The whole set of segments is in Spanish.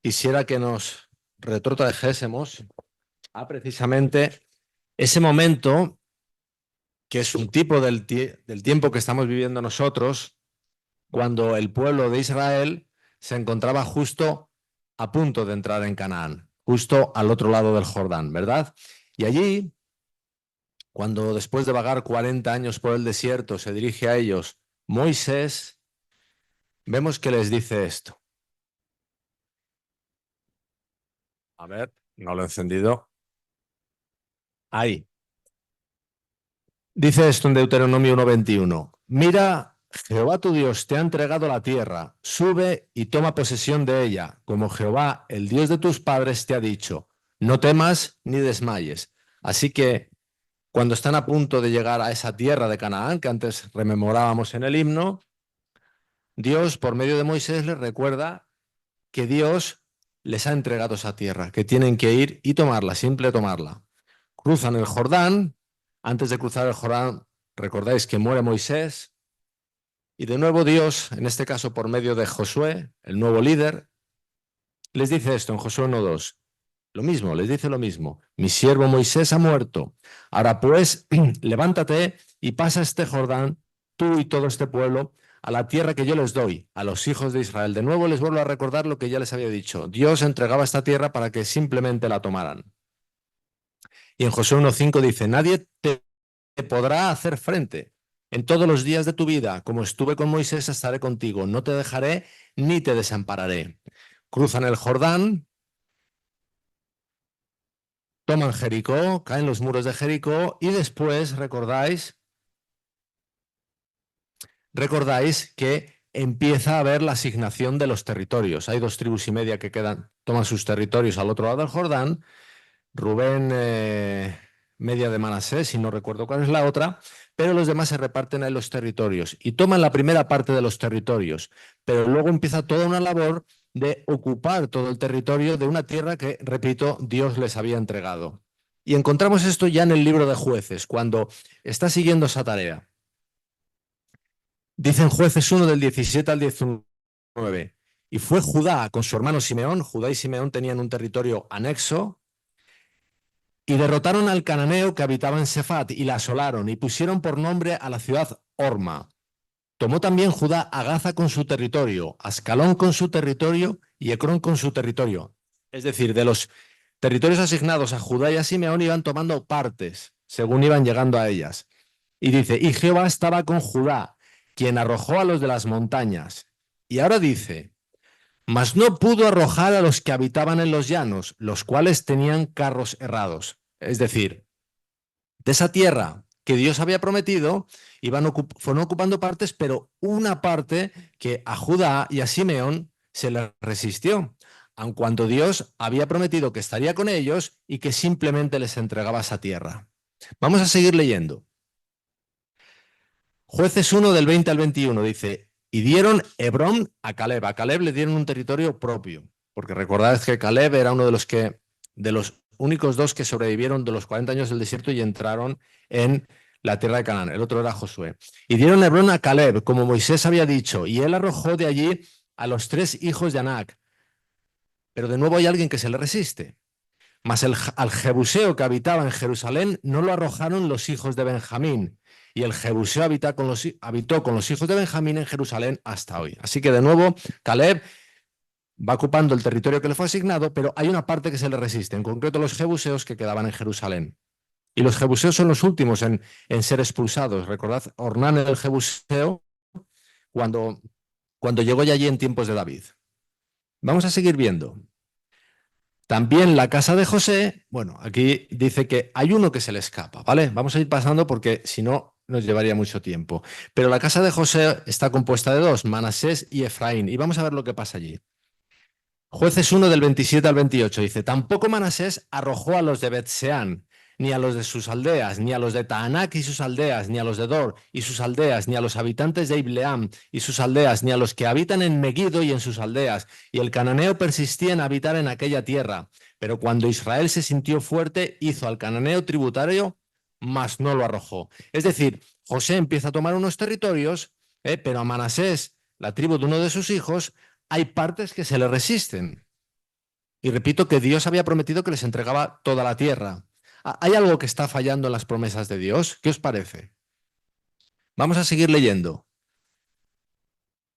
quisiera que nos retrotrajésemos a precisamente ese momento que es un tipo del tiempo que estamos viviendo nosotros, cuando el pueblo de Israel se encontraba justo a punto de entrar en Canaán, justo al otro lado del Jordán, ¿verdad? Y allí, cuando después de vagar 40 años por el desierto se dirige a ellos Moisés, vemos que les dice esto. A ver, no lo he encendido. Ahí. Dice esto en Deuteronomio 1:21. Mira, Jehová tu Dios te ha entregado la tierra, sube y toma posesión de ella, como Jehová, el Dios de tus padres, te ha dicho. No temas ni desmayes. Así que cuando están a punto de llegar a esa tierra de Canaán, que antes rememorábamos en el himno, Dios, por medio de Moisés, les recuerda que Dios les ha entregado esa tierra, que tienen que ir y tomarla, simple tomarla. Cruzan el Jordán. Antes de cruzar el Jordán, recordáis que muere Moisés. Y de nuevo Dios, en este caso por medio de Josué, el nuevo líder, les dice esto en Josué 1:2. Lo mismo, les dice lo mismo. Mi siervo Moisés ha muerto. Ahora pues, levántate y pasa este Jordán, tú y todo este pueblo, a la tierra que yo les doy, a los hijos de Israel. De nuevo les vuelvo a recordar lo que ya les había dicho. Dios entregaba esta tierra para que simplemente la tomaran. Y en Josué 1:5 dice, nadie te podrá hacer frente. En todos los días de tu vida, como estuve con Moisés, estaré contigo. No te dejaré ni te desampararé. Cruzan el Jordán, toman Jericó, caen los muros de Jericó y después recordáis que empieza a haber la asignación de los territorios. Hay 2,5 tribus que toman sus territorios al otro lado del Jordán. Rubén, media de Manasés, y no recuerdo cuál es la otra, pero los demás se reparten en los territorios y toman la primera parte de los territorios, pero luego empieza toda una labor de ocupar todo el territorio de una tierra que, repito, Dios les había entregado. Y encontramos esto ya en el libro de Jueces, cuando está siguiendo esa tarea. Dicen Jueces 1 del 17 al 19. Y fue Judá con su hermano Simeón. Judá y Simeón tenían un territorio anexo. Y derrotaron al cananeo que habitaba en Sefat y la asolaron y pusieron por nombre a la ciudad Orma. Tomó también Judá a Gaza con su territorio, Ascalón con su territorio y Ecrón con su territorio. Es decir, de los territorios asignados a Judá y a Simeón iban tomando partes según iban llegando a ellas. Y dice, y Jehová estaba con Judá, quien arrojó a los de las montañas. Y ahora dice, mas no pudo arrojar a los que habitaban en los llanos, los cuales tenían carros errados. Es decir, de esa tierra que Dios había prometido, fueron ocupando partes, pero una parte que a Judá y a Simeón se les resistió, aun cuando Dios había prometido que estaría con ellos y que simplemente les entregaba esa tierra. Vamos a seguir leyendo. Jueces 1 del 20 al 21 dice, y dieron Hebrón a Caleb. A Caleb le dieron un territorio propio, porque recordad que Caleb era uno de los únicos dos que sobrevivieron de los 40 años del desierto y entraron en la tierra de Canaán. El otro era Josué. Y dieron Hebrón a Caleb, como Moisés había dicho, y él arrojó de allí a los 3 hijos de Anac. Pero de nuevo hay alguien que se le resiste. Mas al Jebuseo que habitaba en Jerusalén no lo arrojaron los hijos de Benjamín. Y el Jebuseo habitó con los hijos de Benjamín en Jerusalén hasta hoy. Así que de nuevo, Caleb va ocupando el territorio que le fue asignado, pero hay una parte que se le resiste, en concreto los jebuseos que quedaban en Jerusalén. Y los jebuseos son los últimos en ser expulsados. Recordad, Ornán el jebuseo cuando llegó ya allí en tiempos de David. Vamos a seguir viendo. También la casa de José, bueno, aquí dice que hay uno que se le escapa, ¿vale? Vamos a ir pasando porque si no nos llevaría mucho tiempo. Pero la casa de José está compuesta de dos, Manasés y Efraín. Y vamos a ver lo que pasa allí. Jueces 1 del 27 al 28 dice, tampoco Manasés arrojó a los de Bet-Seán, ni a los de sus aldeas, ni a los de Taanac y sus aldeas, ni a los de Dor y sus aldeas, ni a los habitantes de Ibleam y sus aldeas, ni a los que habitan en Megiddo y en sus aldeas. Y el cananeo persistía en habitar en aquella tierra. Pero cuando Israel se sintió fuerte, hizo al cananeo tributario, mas no lo arrojó. Es decir, José empieza a tomar unos territorios, pero a Manasés, la tribu de uno de sus hijos, hay partes que se le resisten. Y repito que Dios había prometido que les entregaba toda la tierra. ¿Hay algo que está fallando en las promesas de Dios? ¿Qué os parece? Vamos a seguir leyendo.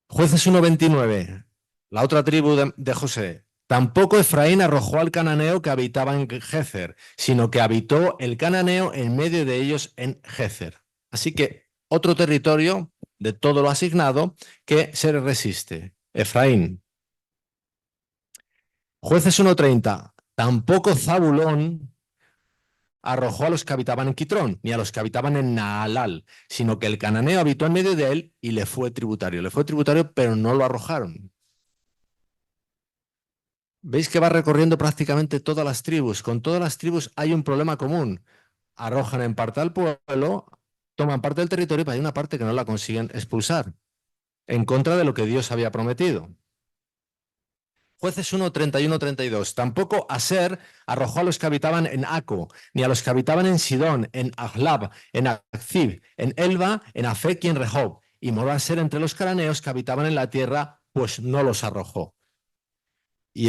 Jueces 1:29, la otra tribu de José. Tampoco Efraín arrojó al cananeo que habitaba en Gezer, sino que habitó el cananeo en medio de ellos en Gezer. Así que otro territorio de todo lo asignado que se resiste. Efraín. Jueces 1:30. Tampoco Zabulón arrojó a los que habitaban en Quitrón, ni a los que habitaban en Naalal, sino que el cananeo habitó en medio de él y le fue tributario. Le fue tributario, pero no lo arrojaron. Veis que va recorriendo prácticamente todas las tribus. Con todas las tribus hay un problema común. Arrojan en parte al pueblo, toman parte del territorio, pero hay una parte que no la consiguen expulsar, en contra de lo que Dios había prometido. Jueces 1:31-32. Tampoco Aser arrojó a los que habitaban en Aco, ni a los que habitaban en Sidón, en Ahlab, en Akzib, en Elba, en Afec y en Rehob. Y moró Aser entre los cananeos que habitaban en la tierra, pues no los arrojó. Y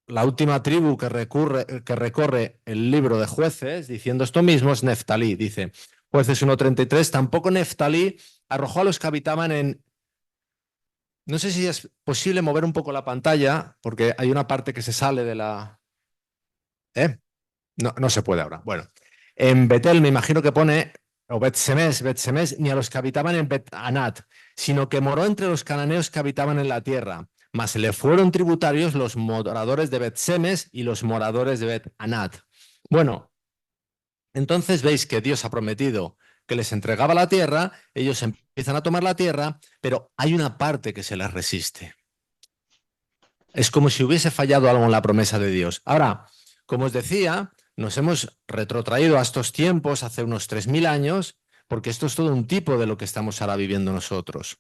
la última tribu que recorre el libro de Jueces, diciendo esto mismo, es Neftalí. Dice, Jueces 1:33, tampoco Neftalí arrojó a los que habitaban en... No sé si es posible mover un poco la pantalla, porque hay una parte que se sale de la... ¿Eh? No, no se puede ahora. Bueno, en Betel me imagino que pone, o Bet-Semes, ni a los que habitaban en Bet-Anat, sino que moró entre los cananeos que habitaban en la tierra. Mas le fueron tributarios los moradores de Bet-Semes y los moradores de Bet-Anat. Bueno, entonces veis que Dios ha prometido que les entregaba la tierra, ellos empiezan a tomar la tierra, pero hay una parte que se les resiste. Es como si hubiese fallado algo en la promesa de Dios. Ahora, como os decía, nos hemos retrotraído a estos tiempos hace unos 3000 años, porque esto es todo un tipo de lo que estamos ahora viviendo nosotros.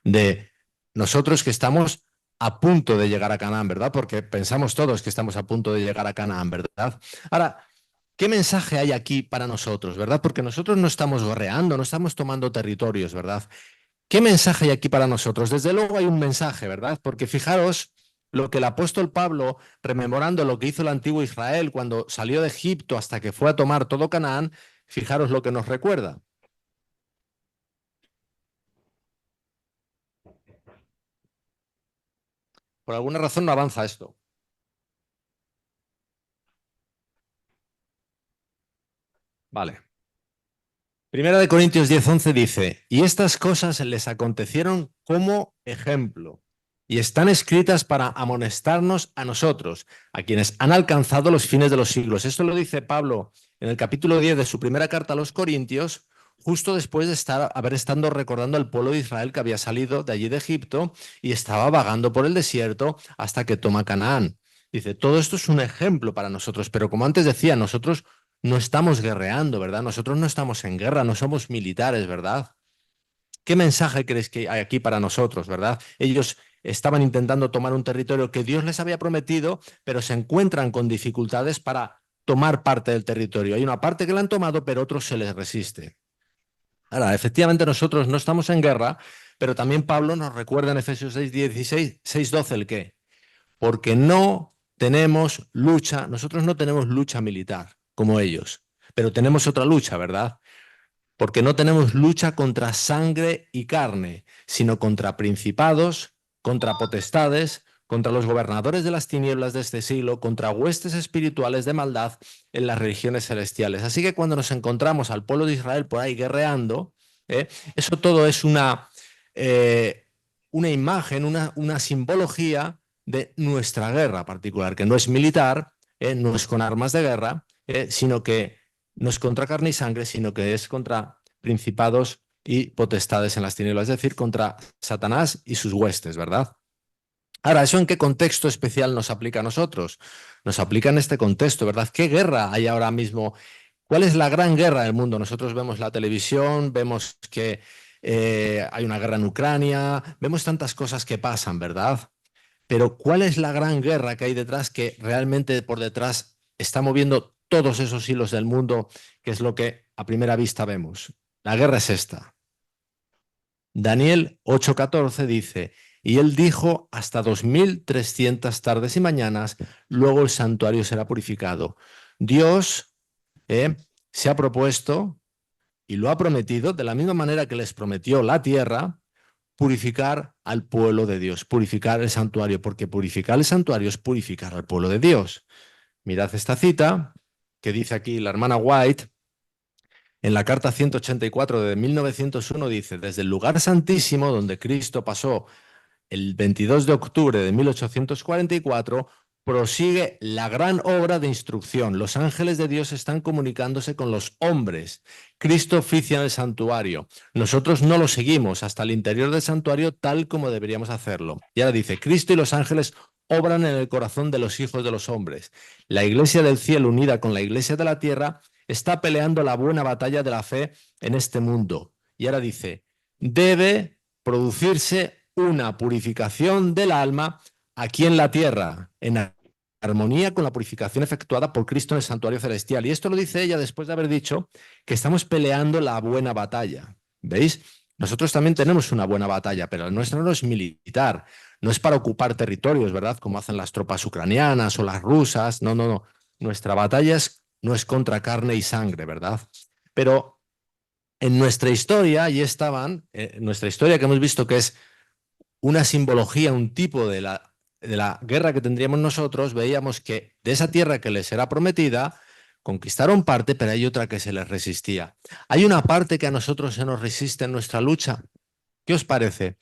De nosotros que estamos a punto de llegar a Canaán, ¿verdad? Porque pensamos todos que estamos a punto de llegar a Canaán, ¿verdad? Ahora, ¿qué mensaje hay aquí para nosotros, verdad? Porque nosotros no estamos gorreando, no estamos tomando territorios, ¿verdad? ¿Qué mensaje hay aquí para nosotros? Desde luego hay un mensaje, ¿verdad? Porque fijaros lo que el apóstol Pablo, rememorando lo que hizo el antiguo Israel cuando salió de Egipto hasta que fue a tomar todo Canaán, fijaros lo que nos recuerda. Por alguna razón no avanza esto. Vale. Primera de Corintios 10:11 dice, y estas cosas les acontecieron como ejemplo, y están escritas para amonestarnos a nosotros, a quienes han alcanzado los fines de los siglos. Esto lo dice Pablo en el capítulo 10 de su primera carta a los Corintios, justo después de haber estado recordando al pueblo de Israel que había salido de allí de Egipto y estaba vagando por el desierto hasta que toma Canaán. Dice, todo esto es un ejemplo para nosotros, pero como antes decía, nosotros no estamos guerreando, ¿verdad? Nosotros no estamos en guerra, no somos militares, ¿verdad? ¿Qué mensaje crees que hay aquí para nosotros, verdad? Ellos estaban intentando tomar un territorio que Dios les había prometido, pero se encuentran con dificultades para tomar parte del territorio. Hay una parte que la han tomado, pero otros se les resiste. Ahora, efectivamente nosotros no estamos en guerra, pero también Pablo nos recuerda en Efesios 6:16, 6:12 el qué. Porque no tenemos lucha, nosotros no tenemos lucha militar como ellos, pero tenemos otra lucha, ¿verdad? Porque no tenemos lucha contra sangre y carne, sino contra principados, contra potestades, contra los gobernadores de las tinieblas de este siglo, contra huestes espirituales de maldad en las regiones celestiales. Así que cuando nos encontramos al pueblo de Israel por ahí guerreando, eso todo es una imagen, una simbología de nuestra guerra particular, que no es militar, no es con armas de guerra, sino que no es contra carne y sangre, sino que es contra principados y potestades en las tinieblas, es decir, contra Satanás y sus huestes, ¿verdad? Ahora, ¿eso en qué contexto especial nos aplica a nosotros? Nos aplica en este contexto, ¿verdad? ¿Qué guerra hay ahora mismo? ¿Cuál es la gran guerra del mundo? Nosotros vemos la televisión, vemos que hay una guerra en Ucrania, vemos tantas cosas que pasan, ¿verdad? Pero ¿cuál es la gran guerra que hay detrás que realmente por detrás está moviendo todos esos hilos del mundo, que es lo que a primera vista vemos? La guerra es esta. Daniel 8:14 dice, Y él dijo hasta 2300 tardes y mañanas, luego el santuario será purificado. Dios se ha propuesto y lo ha prometido, de la misma manera que les prometió la tierra, purificar al pueblo de Dios, purificar el santuario, porque purificar el santuario es purificar al pueblo de Dios. Mirad esta cita que dice aquí la hermana White en la carta 184 de 1901, dice: desde el lugar santísimo donde Cristo pasó el 22 de octubre de 1844, prosigue la gran obra de instrucción. Los ángeles de Dios están comunicándose con los hombres. Cristo oficia en el santuario. Nosotros no lo seguimos hasta el interior del santuario tal como deberíamos hacerlo. Y ahora dice: Cristo y los ángeles obran en el corazón de los hijos de los hombres. La iglesia del cielo unida con la iglesia de la tierra está peleando la buena batalla de la fe en este mundo. Y ahora dice: debe producirse una purificación del alma aquí en la tierra, en armonía con la purificación efectuada por Cristo en el santuario celestial. Y esto lo dice ella después de haber dicho que estamos peleando la buena batalla. ¿Veis? Nosotros también tenemos una buena batalla, pero la nuestra no es militar, no es para ocupar territorios, ¿verdad? Como hacen las tropas ucranianas o las rusas. No, no, no. Nuestra batalla no es contra carne y sangre, ¿verdad? Pero en nuestra historia, allí estaban, en nuestra historia que hemos visto que es una simbología, un tipo de la guerra que tendríamos nosotros, veíamos que de esa tierra que les era prometida, conquistaron parte, pero hay otra que se les resistía. Hay una parte que a nosotros se nos resiste en nuestra lucha. ¿Qué os parece?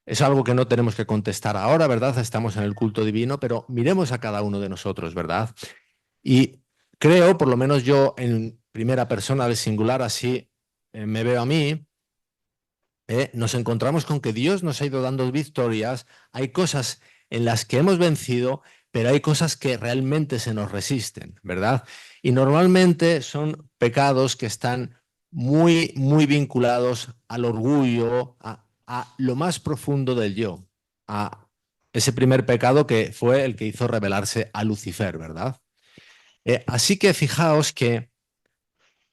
Es algo que no tenemos que contestar ahora, ¿verdad? Estamos en el culto divino, pero miremos a cada uno de nosotros, ¿verdad? Y creo, por lo menos yo en primera persona del singular, así me veo a mí, nos encontramos con que Dios nos ha ido dando victorias, hay cosas en las que hemos vencido, pero hay cosas que realmente se nos resisten, ¿verdad? Y normalmente son pecados que están muy, muy vinculados al orgullo, a lo más profundo del yo, a ese primer pecado que fue el que hizo rebelarse a Lucifer, ¿verdad? Así que fijaos que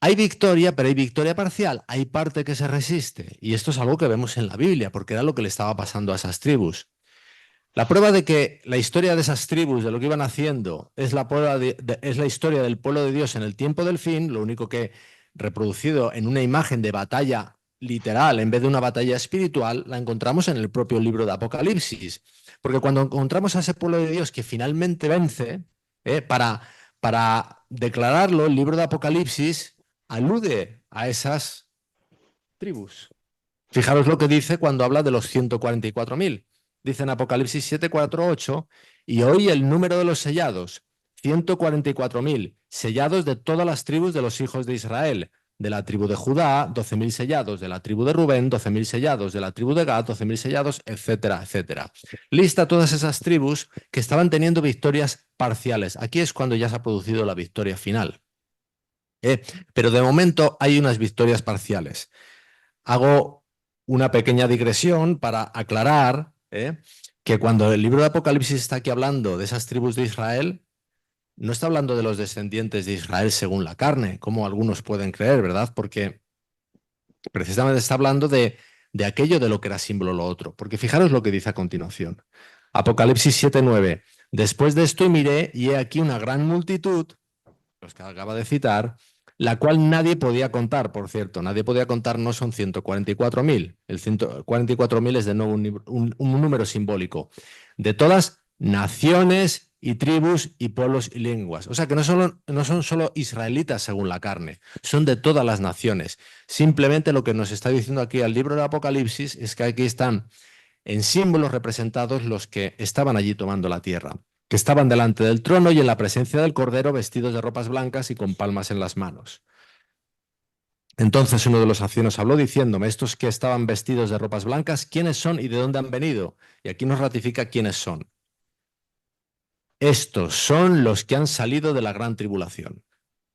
hay victoria, pero hay victoria parcial. Hay parte que se resiste. Y esto es algo que vemos en la Biblia, porque era lo que le estaba pasando a esas tribus. La prueba de que la historia de esas tribus, de lo que iban haciendo, es la, es la historia del pueblo de Dios en el tiempo del fin, lo único que reproducido en una imagen de batalla literal en vez de una batalla espiritual, la encontramos en el propio libro de Apocalipsis. Porque cuando encontramos a ese pueblo de Dios que finalmente vence, para declararlo, el libro de Apocalipsis alude a esas tribus. Fijaros lo que dice cuando habla de los 144.000. Dice en Apocalipsis 7, 4, 8, y oí el número de los sellados, 144.000, sellados de todas las tribus de los hijos de Israel. De la tribu de Judá, 12.000 sellados, de la tribu de Rubén, 12.000 sellados, de la tribu de Gad, 12.000 sellados, etcétera, etcétera. Lista todas esas tribus que estaban teniendo victorias parciales. Aquí es cuando ya se ha producido la victoria final. Pero de momento hay unas victorias parciales. Hago una pequeña digresión para aclarar que cuando el libro de Apocalipsis está aquí hablando de esas tribus de Israel, no está hablando de los descendientes de Israel según la carne, como algunos pueden creer, ¿verdad? Porque precisamente está hablando de aquello de lo que era símbolo lo otro. Porque fijaros lo que dice a continuación. Apocalipsis 7:9. Después de esto miré y he aquí una gran multitud, los que acaba de citar, la cual nadie podía contar, por cierto. Nadie podía contar, no son 144.000. El 144.000 es de nuevo un número simbólico. De todas naciones y tribus y pueblos y lenguas. O sea que no son solo israelitas según la carne, son de todas las naciones. Simplemente lo que nos está diciendo aquí el libro de Apocalipsis es que aquí están en símbolos representados los que estaban allí tomando la tierra, que estaban delante del trono y en la presencia del Cordero vestidos de ropas blancas y con palmas en las manos. Entonces uno de los ancianos habló diciéndome: estos que estaban vestidos de ropas blancas, ¿quiénes son y de dónde han venido? Y aquí nos ratifica quiénes son. Estos son los que han salido de la gran tribulación,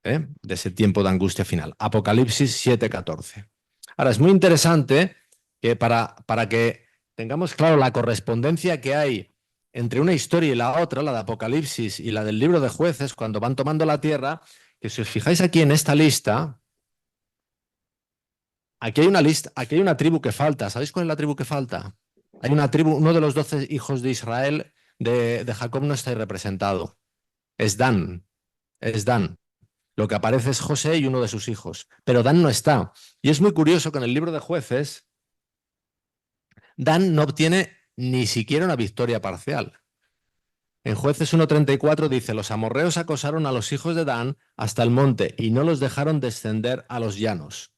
de ese tiempo de angustia final. Apocalipsis 7:14. Ahora, es muy interesante que para que tengamos claro la correspondencia que hay entre una historia y la otra, la de Apocalipsis y la del libro de Jueces, cuando van tomando la tierra, que si os fijáis aquí en esta lista, aquí hay una tribu que falta. ¿Sabéis cuál es la tribu que falta? Hay una tribu, uno de los 12 hijos de Israel de Jacob no está ahí representado. Es Dan. Es Dan. Lo que aparece es José y uno de sus hijos. Pero Dan no está. Y es muy curioso que en el libro de Jueces, Dan no obtiene ni siquiera una victoria parcial. En Jueces 1:34 dice, los amorreos acosaron a los hijos de Dan hasta el monte y no los dejaron descender a los llanos.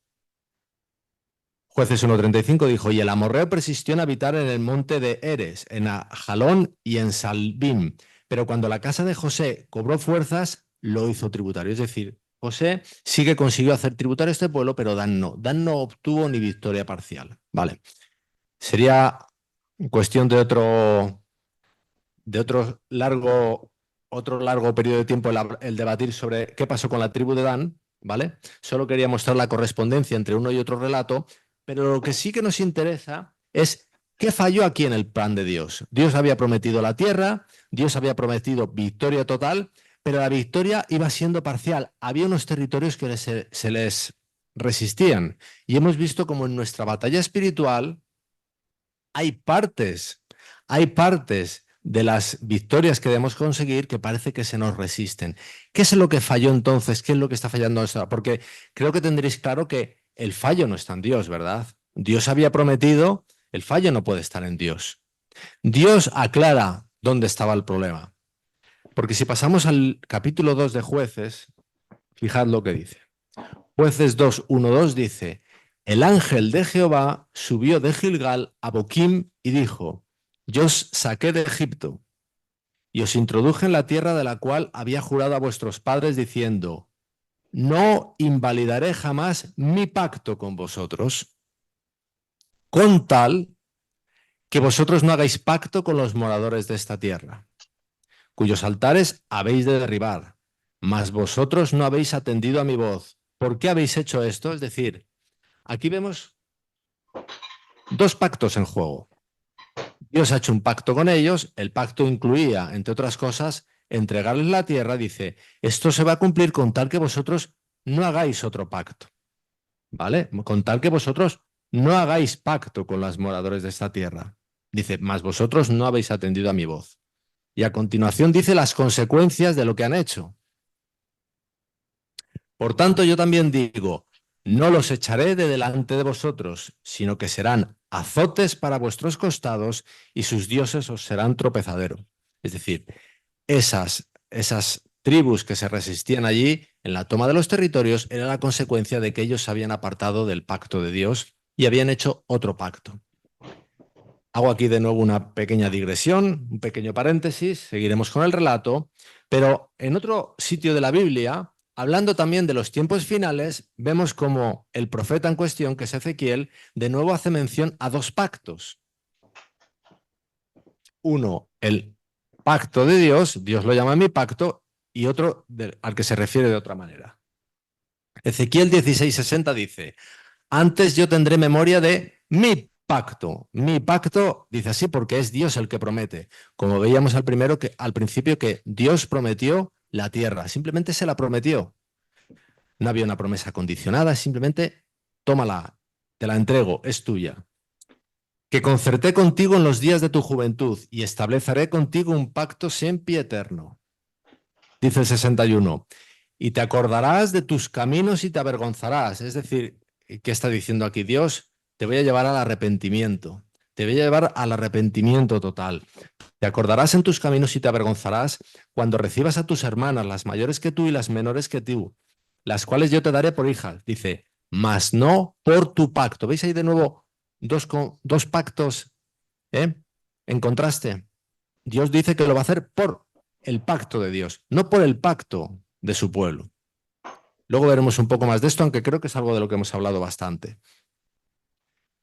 Jueces 1:35 dijo, y el amorreo persistió en habitar en el monte de Eres, en Ajalón y en Salbim. Pero cuando la casa de José cobró fuerzas, lo hizo tributario. Es decir, José sí que consiguió hacer tributario a este pueblo, pero Dan no. Dan no obtuvo ni victoria parcial. Vale. Sería cuestión de otro largo periodo de tiempo el debatir sobre qué pasó con la tribu de Dan, ¿vale? Solo quería mostrar la correspondencia entre uno y otro relato, pero lo que sí que nos interesa es qué falló aquí en el plan de Dios. Dios había prometido la tierra, Dios había prometido victoria total, pero la victoria iba siendo parcial. Había unos territorios que se les resistían. Y hemos visto como en nuestra batalla espiritual hay partes de las victorias que debemos conseguir que parece que se nos resisten. ¿Qué es lo que falló entonces? ¿Qué es lo que está fallando ahora? Porque creo que tendréis claro que el fallo no está en Dios, ¿verdad? Dios había prometido, el fallo no puede estar en Dios. Dios aclara dónde estaba el problema. Porque si pasamos al capítulo 2 de Jueces, fijad lo que dice. Jueces 2:1-2 dice, el ángel de Jehová subió de Gilgal a Boquim y dijo, yo os saqué de Egipto y os introduje en la tierra de la cual había jurado a vuestros padres diciendo, no invalidaré jamás mi pacto con vosotros, con tal que vosotros no hagáis pacto con los moradores de esta tierra, cuyos altares habéis de derribar, mas vosotros no habéis atendido a mi voz. ¿Por qué habéis hecho esto? Es decir, aquí vemos dos pactos en juego. Dios ha hecho un pacto con ellos, el pacto incluía, entre otras cosas, entregarles la tierra, dice, esto se va a cumplir con tal que vosotros no hagáis otro pacto, ¿vale? Con tal que vosotros no hagáis pacto con los moradores de esta tierra. Dice, mas vosotros no habéis atendido a mi voz. Y a continuación dice las consecuencias de lo que han hecho. Por tanto, yo también digo, no los echaré de delante de vosotros, sino que serán azotes para vuestros costados y sus dioses os serán tropezadero. Es decir, esas tribus que se resistían allí en la toma de los territorios era la consecuencia de que ellos se habían apartado del pacto de Dios y habían hecho otro pacto. Hago aquí de nuevo una pequeña digresión, un pequeño paréntesis, seguiremos con el relato, pero en otro sitio de la Biblia, hablando también de los tiempos finales, vemos como el profeta en cuestión, que es Ezequiel, de nuevo hace mención a dos pactos. Uno, el pacto de Dios, Dios lo llama mi pacto, y otro al que se refiere de otra manera. Ezequiel 16:60 dice, antes yo tendré memoria de mi pacto. Mi pacto dice así porque es Dios el que promete. Como veíamos al principio que Dios prometió la tierra, simplemente se la prometió. No había una promesa condicionada, simplemente tómala, te la entrego, es tuya. Que concerté contigo en los días de tu juventud y estableceré contigo un pacto sempieterno. Dice el 61. Y te acordarás de tus caminos y te avergonzarás. Es decir, ¿qué está diciendo aquí Dios? Te voy a llevar al arrepentimiento. Te voy a llevar al arrepentimiento total. Te acordarás en tus caminos y te avergonzarás cuando recibas a tus hermanas, las mayores que tú y las menores que tú, las cuales yo te daré por hijas. Dice, mas no por tu pacto. ¿Veis ahí de nuevo dos pactos en contraste? Dios dice que lo va a hacer por el pacto de Dios, no por el pacto de su pueblo. Luego veremos un poco más de esto, aunque creo que es algo de lo que hemos hablado bastante.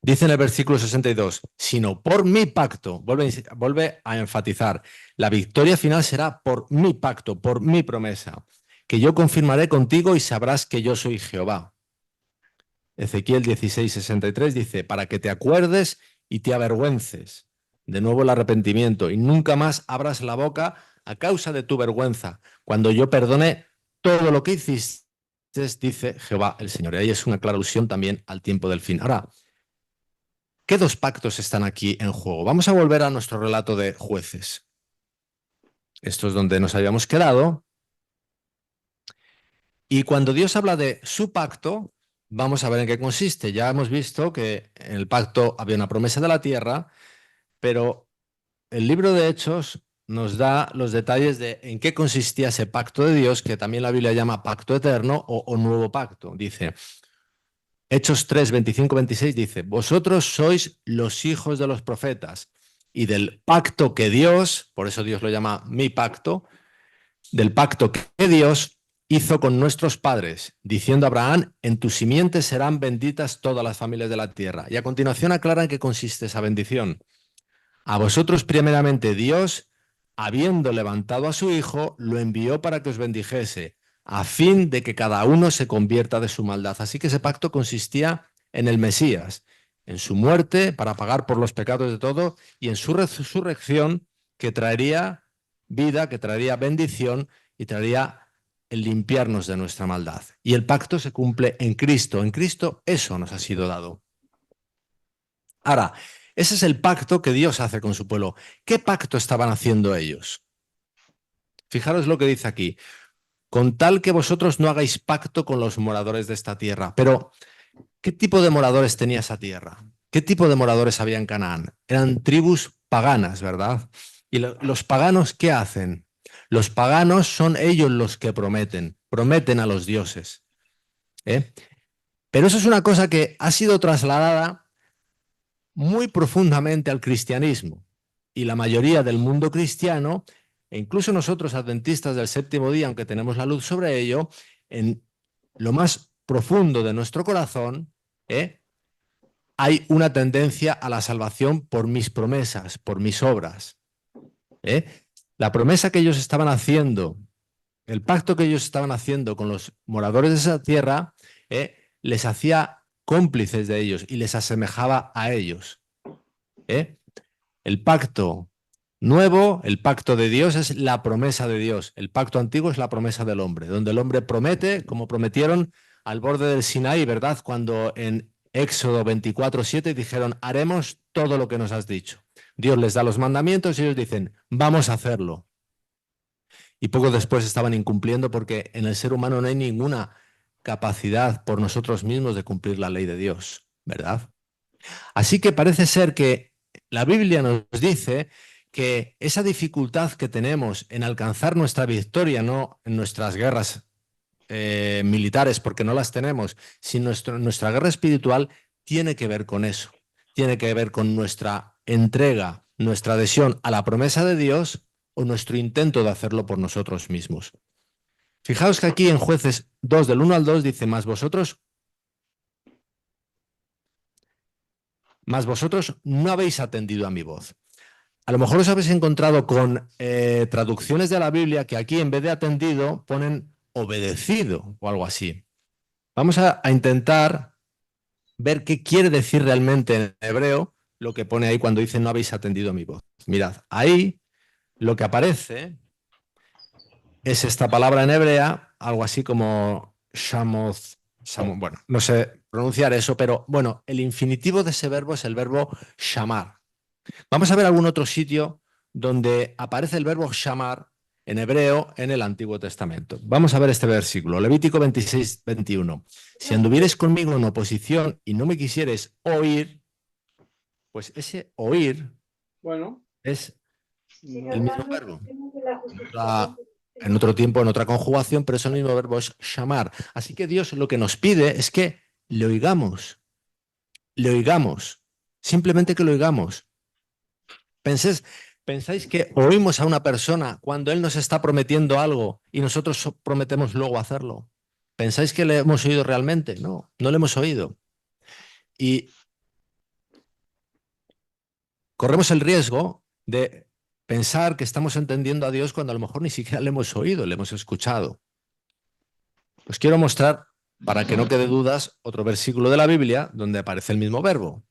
Dice en el versículo 62, sino por mi pacto, vuelve a enfatizar, la victoria final será por mi pacto, por mi promesa, que yo confirmaré contigo y sabrás que yo soy Jehová. Ezequiel 16:63 dice, para que te acuerdes y te avergüences. De nuevo el arrepentimiento y nunca más abras la boca a causa de tu vergüenza, cuando yo perdone todo lo que hiciste, dice Jehová el Señor. Y ahí es una clara alusión también al tiempo del fin. Ahora, ¿Qué dos pactos están aquí en juego? Vamos a volver a nuestro relato de Jueces. Esto es donde nos habíamos quedado. Y cuando Dios habla de su pacto, vamos a ver en qué consiste. Ya hemos visto que en el pacto había una promesa de la tierra, pero el libro de Hechos nos da los detalles de en qué consistía ese pacto de Dios, que también la Biblia llama pacto eterno o nuevo pacto. Dice, Hechos 3, 25, 26 dice, vosotros sois los hijos de los profetas y del pacto que Dios, por eso Dios lo llama mi pacto, del pacto que Dios hizo con nuestros padres, diciendo a Abraham, en tu simiente serán benditas todas las familias de la tierra. Y a continuación aclara en qué consiste esa bendición. A vosotros primeramente Dios, habiendo levantado a su Hijo, lo envió para que os bendijese, a fin de que cada uno se convierta de su maldad. Así que ese pacto consistía en el Mesías, en su muerte para pagar por los pecados de todo y en su resurrección que traería vida, que traería bendición y traería el limpiarnos de nuestra maldad. Y el pacto se cumple en Cristo. En Cristo eso nos ha sido dado. Ahora, ese es el pacto que Dios hace con su pueblo. ¿Qué pacto estaban haciendo ellos? Fijaros lo que dice aquí. Con tal que vosotros no hagáis pacto con los moradores de esta tierra. Pero, ¿qué tipo de moradores tenía esa tierra? ¿Qué tipo de moradores había en Canaán? Eran tribus paganas, ¿verdad? ¿Y los paganos qué hacen? Los paganos son ellos los que prometen a los dioses. ¿Eh? Pero eso es una cosa que ha sido trasladada muy profundamente al cristianismo. Y la mayoría del mundo cristiano, e incluso nosotros adventistas del séptimo día, aunque tenemos la luz sobre ello, en lo más profundo de nuestro corazón, hay una tendencia a la salvación por mis promesas, por mis obras. La promesa que ellos estaban haciendo, el pacto que ellos estaban haciendo con los moradores de esa tierra, les hacía cómplices de ellos y les asemejaba a ellos. El pacto nuevo, el pacto de Dios es la promesa de Dios. El pacto antiguo es la promesa del hombre, donde el hombre promete, como prometieron al borde del Sinaí, ¿verdad? Cuando en Éxodo 24:7 dijeron, haremos todo lo que nos has dicho. Dios les da los mandamientos y ellos dicen, vamos a hacerlo. Y poco después estaban incumpliendo porque en el ser humano no hay ninguna capacidad por nosotros mismos de cumplir la ley de Dios, ¿verdad? Así que parece ser que la Biblia nos dice que esa dificultad que tenemos en alcanzar nuestra victoria, no en nuestras guerras militares, porque no las tenemos, sino nuestra guerra espiritual, tiene que ver con eso. Tiene que ver con nuestra entrega, nuestra adhesión a la promesa de Dios o nuestro intento de hacerlo por nosotros mismos. Fijaos que aquí en Jueces 2, del 1 al 2, dice, mas vosotros no habéis atendido a mi voz. A lo mejor os habéis encontrado con traducciones de la Biblia que aquí en vez de atendido ponen obedecido o algo así. Vamos a intentar ver qué quiere decir realmente en hebreo lo que pone ahí cuando dice no habéis atendido a mi voz. Mirad, ahí lo que aparece es esta palabra en hebrea, algo así como shamoth, bueno, no sé pronunciar eso, pero bueno, el infinitivo de ese verbo es el verbo shamar. Vamos a ver algún otro sitio donde aparece el verbo shamar en hebreo en el Antiguo Testamento. Vamos a ver este versículo, Levítico 26, 21. Si anduvieres conmigo en oposición y no me quisieres oír, pues ese oír es el mismo verbo. En otro tiempo, en otra conjugación, pero es el mismo verbo, es shamar. Así que Dios lo que nos pide es que le oigamos, simplemente que lo oigamos. ¿Pensáis que oímos a una persona cuando él nos está prometiendo algo y nosotros prometemos luego hacerlo? ¿Pensáis que le hemos oído realmente? No, no le hemos oído. Y corremos el riesgo de pensar que estamos entendiendo a Dios cuando a lo mejor ni siquiera le hemos oído, le hemos escuchado. Os quiero mostrar, para que no quede dudas, otro versículo de la Biblia donde aparece el mismo verbo.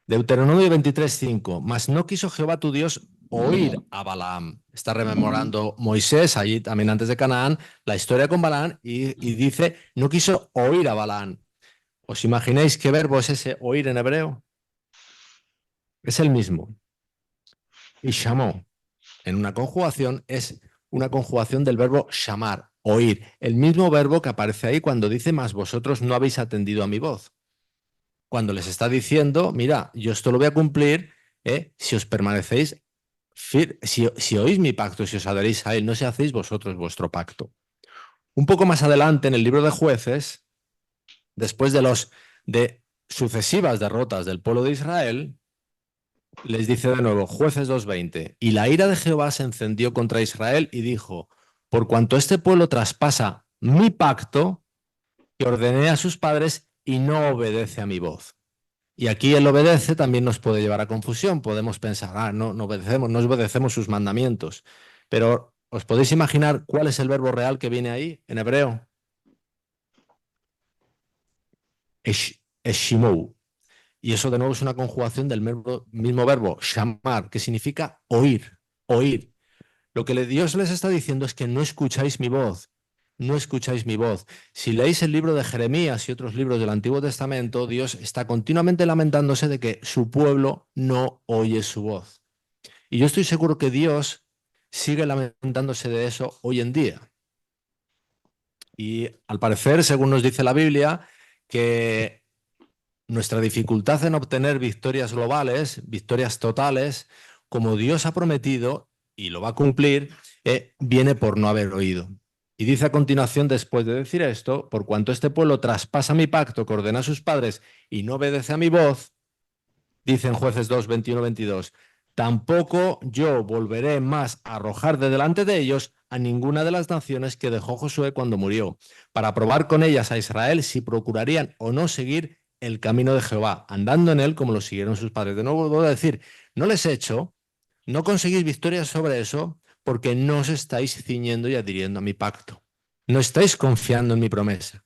Deuteronomio 23:5. Mas no quiso Jehová tu Dios oír a Balaam. Está rememorando Moisés, allí también antes de Canaán, la historia con Balaam y dice, no quiso oír a Balaam. ¿Os imagináis qué verbo es ese oír en hebreo? es el mismo. Y shamó, en una conjugación, es una conjugación del verbo shamar, oír. El mismo verbo que aparece ahí cuando dice, mas vosotros no habéis atendido a mi voz. Cuando les está diciendo, mira, yo esto lo voy a cumplir, si os permanecéis, si oís mi pacto, si os adheréis a él, no si hacéis vosotros vuestro pacto. Un poco más adelante en el libro de Jueces, después de sucesivas derrotas del pueblo de Israel, les dice de nuevo, Jueces 2:20, y la ira de Jehová se encendió contra Israel y dijo, por cuanto este pueblo traspasa mi pacto, que ordené a sus padres y no obedece a mi voz. Y aquí el obedece también nos puede llevar a confusión. Podemos pensar, no obedecemos sus mandamientos. Pero ¿os podéis imaginar cuál es el verbo real que viene ahí en hebreo? Eshimou. Y eso de nuevo es una conjugación del mismo verbo, shamar, que significa oír, oír. Lo que Dios les está diciendo es que no escucháis mi voz, no escucháis mi voz. Si leéis el libro de Jeremías y otros libros del Antiguo Testamento, Dios está continuamente lamentándose de que su pueblo no oye su voz. Y yo estoy seguro que Dios sigue lamentándose de eso hoy en día. Y al parecer, según nos dice la Biblia, que nuestra dificultad en obtener victorias globales, victorias totales, como Dios ha prometido y lo va a cumplir, viene por no haber oído. Y dice a continuación, después de decir esto, por cuanto este pueblo traspasa mi pacto que ordena a sus padres y no obedece a mi voz, dice en Jueces 2, 21, 22, tampoco yo volveré más a arrojar de delante de ellos a ninguna de las naciones que dejó Josué cuando murió, para probar con ellas a Israel si procurarían o no seguir el camino de Jehová, andando en él como lo siguieron sus padres. De nuevo, voy a decir, no les he hecho, no conseguís victorias sobre eso porque no os estáis ciñendo y adhiriendo a mi pacto. No estáis confiando en mi promesa.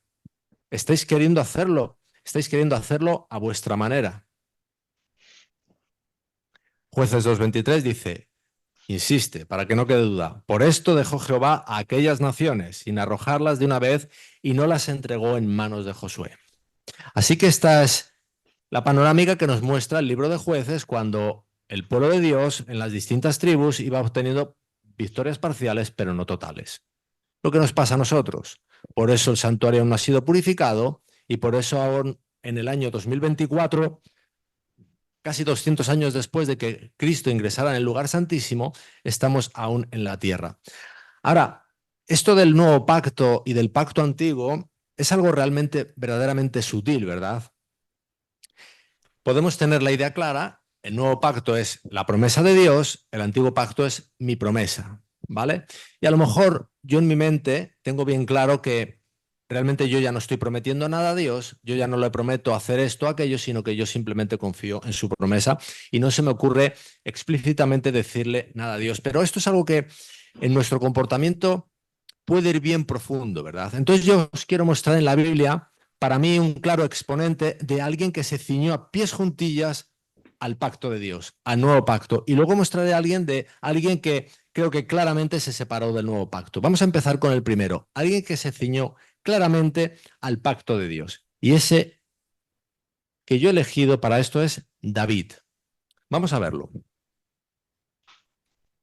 Estáis queriendo hacerlo a vuestra manera. Jueces 2:23 dice, insiste, para que no quede duda, por esto dejó Jehová a aquellas naciones, sin arrojarlas de una vez, y no las entregó en manos de Josué. Así que esta es la panorámica que nos muestra el libro de Jueces cuando el pueblo de Dios en las distintas tribus iba obteniendo victorias parciales, pero no totales. Lo que nos pasa a nosotros. Por eso el santuario aún no ha sido purificado y por eso aún en el año 2024, casi 200 años después de que Cristo ingresara en el lugar santísimo, estamos aún en la tierra. Ahora, esto del nuevo pacto y del pacto antiguo es algo realmente, verdaderamente sutil, ¿verdad? Podemos tener la idea clara, el nuevo pacto es la promesa de Dios, el antiguo pacto es mi promesa, ¿vale? Y a lo mejor yo en mi mente tengo bien claro que realmente yo ya no estoy prometiendo nada a Dios, yo ya no le prometo hacer esto o aquello, sino que yo simplemente confío en su promesa y no se me ocurre explícitamente decirle nada a Dios. Pero esto es algo que en nuestro comportamiento puede ir bien profundo, ¿verdad? Entonces yo os quiero mostrar en la Biblia, para mí, un claro exponente de alguien que se ciñó a pies juntillas al pacto de Dios, al nuevo pacto. Y luego mostraré a alguien que creo que claramente se separó del nuevo pacto. Vamos a empezar con el primero, alguien que se ciñó claramente al pacto de Dios. Y ese que yo he elegido para esto es David. Vamos a verlo.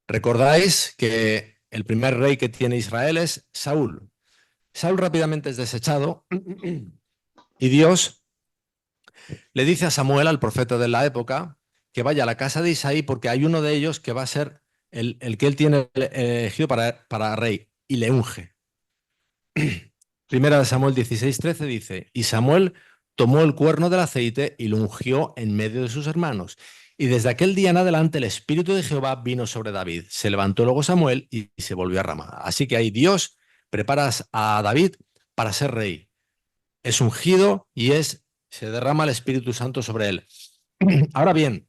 Recordáis que el primer rey que tiene Israel es Saúl. Saúl rápidamente es desechado y Dios le dice a Samuel, al profeta de la época, que vaya a la casa de Isaí porque hay uno de ellos que va a ser el que él tiene elegido para rey y le unge. Primera de Samuel 16:13 dice, y Samuel tomó el cuerno del aceite y lo ungió en medio de sus hermanos. Y desde aquel día en adelante el Espíritu de Jehová vino sobre David. Se levantó luego Samuel y se volvió a Ramá. Así que ahí Dios prepara a David para ser rey. Es ungido y se derrama el Espíritu Santo sobre él. Ahora bien,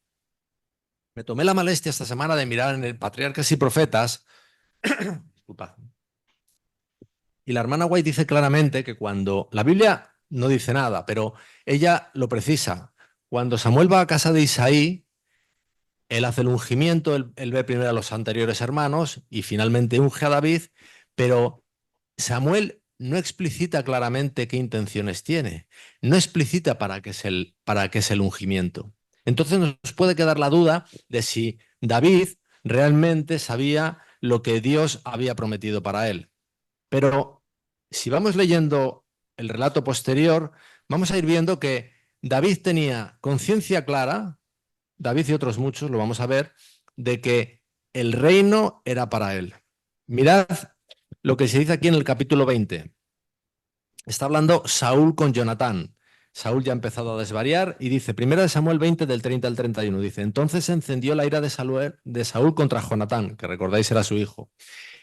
me tomé la molestia esta semana de mirar en el Patriarcas y Profetas. Disculpad. Y la hermana White dice claramente que cuando la Biblia no dice nada, pero ella lo precisa. Cuando Samuel va a casa de Isaí, él hace el ungimiento, él ve primero a los anteriores hermanos y finalmente unge a David, pero Samuel no explicita claramente qué intenciones tiene, no explicita para qué es el ungimiento. Entonces nos puede quedar la duda de si David realmente sabía lo que Dios había prometido para él. Pero si vamos leyendo el relato posterior, vamos a ir viendo que David tenía conciencia clara, David y otros muchos, lo vamos a ver, de que el reino era para él. Mirad lo que se dice aquí en el capítulo 20. Está hablando Saúl con Jonatán. Saúl ya ha empezado a desvariar y dice, 1 Samuel 20 del 30 al 31, dice, entonces se encendió la ira de Saúl contra Jonatán, que recordáis era su hijo,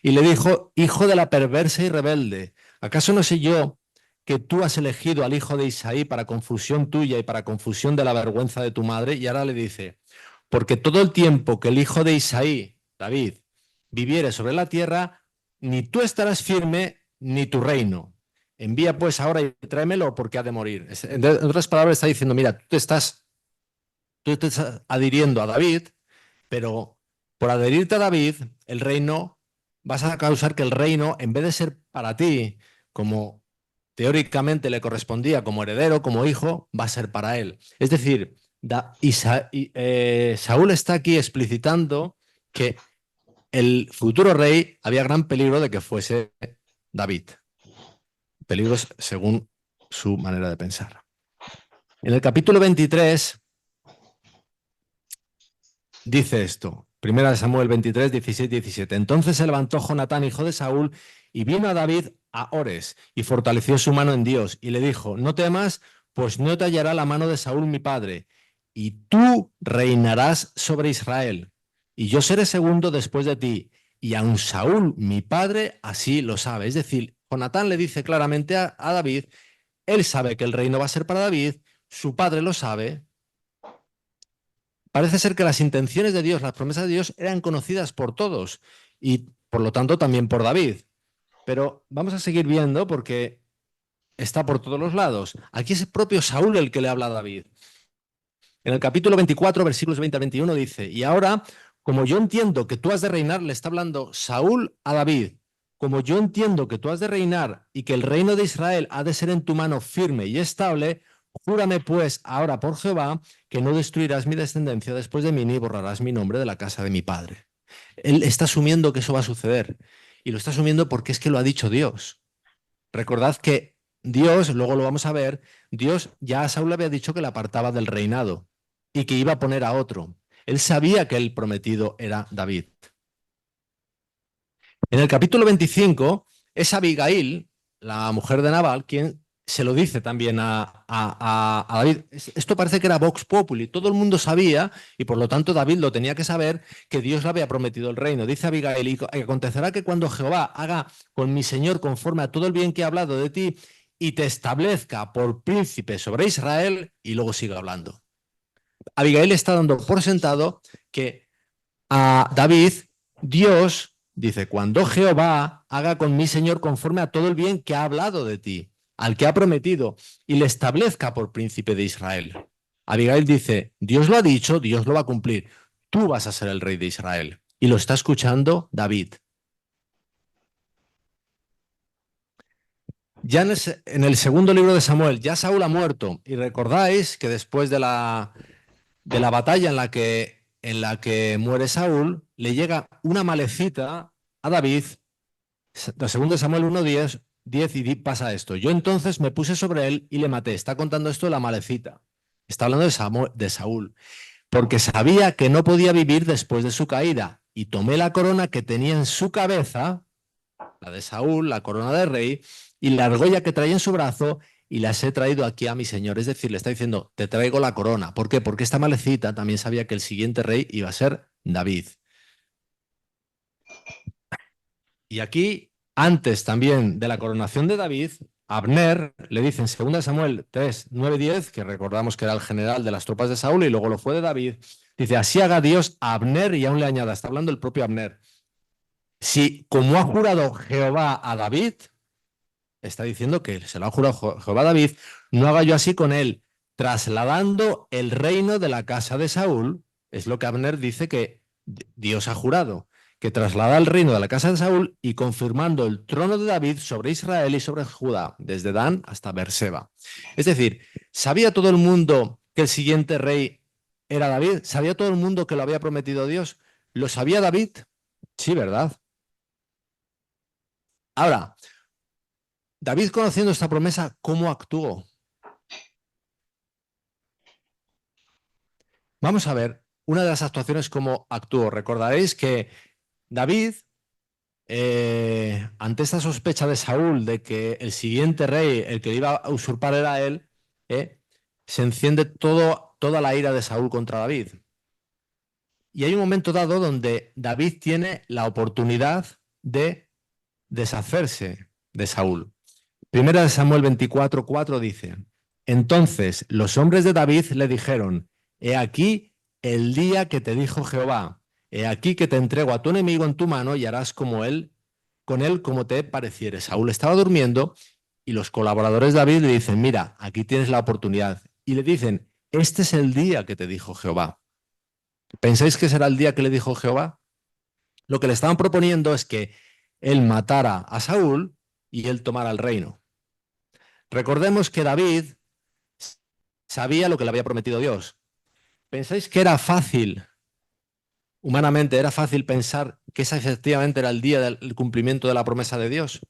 y le dijo, hijo de la perversa y rebelde, ¿acaso no sé yo que tú has elegido al hijo de Isaí para confusión tuya y para confusión de la vergüenza de tu madre? Y ahora le dice, porque todo el tiempo que el hijo de Isaí, David, viviere sobre la tierra, ni tú estarás firme, ni tu reino. Envía pues ahora y tráemelo porque ha de morir. En otras palabras está diciendo, mira, tú te estás adhiriendo a David, pero por adherirte a David, el reino, vas a causar que el reino, en vez de ser para ti, como teóricamente le correspondía como heredero, como hijo, va a ser para él. Es decir, Saúl está aquí explicitando que el futuro rey había gran peligro de que fuese David. Peligros según su manera de pensar. En el capítulo 23 dice esto, 1 Samuel 23, 16, 17. Entonces se levantó Jonatán, hijo de Saúl, y vino a David a Ores, y fortaleció su mano en Dios, y le dijo, no temas, pues no te hallará la mano de Saúl mi padre, y tú reinarás sobre Israel, y yo seré segundo después de ti, y aun Saúl mi padre así lo sabe. Es decir, Jonatán le dice claramente a David, él sabe que el reino va a ser para David, su padre lo sabe. Parece ser que las intenciones de Dios, las promesas de Dios eran conocidas por todos y por lo tanto también por David. Pero vamos a seguir viendo porque está por todos los lados. Aquí es el propio Saúl el que le habla a David. En el capítulo 24, versículos 20 al 21 dice, y ahora, como yo entiendo que tú has de reinar, le está hablando Saúl a David, como yo entiendo que tú has de reinar y que el reino de Israel ha de ser en tu mano firme y estable, júrame pues ahora por Jehová que no destruirás mi descendencia después de mí ni borrarás mi nombre de la casa de mi padre. Él está asumiendo que eso va a suceder y lo está asumiendo porque es que lo ha dicho Dios. Recordad que Dios, luego lo vamos a ver, Dios ya a Saúl le había dicho que le apartaba del reinado y que iba a poner a otro. Él sabía que el prometido era David. En el capítulo 25 es Abigail, la mujer de Nabal, quien se lo dice también a David. Esto parece que era Vox Populi. Todo el mundo sabía, y por lo tanto David lo tenía que saber, que Dios le había prometido el reino. Dice Abigail, y acontecerá que cuando Jehová haga con mi Señor conforme a todo el bien que he hablado de ti, y te establezca por príncipe sobre Israel, y luego sigue hablando. Abigail está dando por sentado que a David, Dios dice, cuando Jehová haga con mi Señor conforme a todo el bien que ha hablado de ti, al que ha prometido, y le establezca por príncipe de Israel. Abigail dice, Dios lo ha dicho, Dios lo va a cumplir. Tú vas a ser el rey de Israel. Y lo está escuchando David. Ya en el segundo libro de Samuel, ya Saúl ha muerto. Y recordáis que después de la batalla en la que muere Saúl, le llega una malecita a David, la segunda Samuel 1:10, 10 y pasa esto. Yo entonces me puse sobre él y le maté. Está contando esto de la malecita. Está hablando de Saúl. Porque sabía que no podía vivir después de su caída. Y tomé la corona que tenía en su cabeza, la de Saúl, la corona de rey, y la argolla que traía en su brazo, y las he traído aquí a mi señor. Es decir, le está diciendo, te traigo la corona. ¿Por qué? Porque esta malecita también sabía que el siguiente rey iba a ser David. Y aquí, antes también de la coronación de David, Abner le dice en 2 Samuel 3, 9, 10, que recordamos que era el general de las tropas de Saúl y luego lo fue de David, dice, así haga Dios a Abner y aún le añada, está hablando el propio Abner. Si, como ha jurado Jehová a David, está diciendo que se lo ha jurado Jehová a David, no haga yo así con él, trasladando el reino de la casa de Saúl, es lo que Abner dice que Dios ha jurado, que traslada el reino de la casa de Saúl y confirmando el trono de David sobre Israel y sobre Judá, desde Dan hasta Beerseba. Es decir, ¿sabía todo el mundo que el siguiente rey era David. ¿Sabía todo el mundo que lo había prometido Dios? ¿Lo sabía David? Sí, ¿verdad? Ahora, David, conociendo esta promesa, ¿cómo actuó? Vamos a ver una de las actuaciones cómo actuó. Recordaréis que David, ante esta sospecha de Saúl de que el siguiente rey, el que le iba a usurpar era él, se enciende toda la ira de Saúl contra David. Y hay un momento dado donde David tiene la oportunidad de deshacerse de Saúl. Primera de Samuel 24:4 dice: Entonces los hombres de David le dijeron: He aquí el día que te dijo Jehová, he aquí que te entrego a tu enemigo en tu mano y harás con él como te pareciere. Saúl estaba durmiendo y los colaboradores de David le dicen: Mira, aquí tienes la oportunidad. Y le dicen: Este es el día que te dijo Jehová. ¿Pensáis que será el día que le dijo Jehová? Lo que le estaban proponiendo es que él matara a Saúl y él tomara el reino. Recordemos que David sabía lo que le había prometido Dios. ¿Pensáis que era fácil, humanamente, era fácil pensar que ese efectivamente era el día del cumplimiento de la promesa de Dios?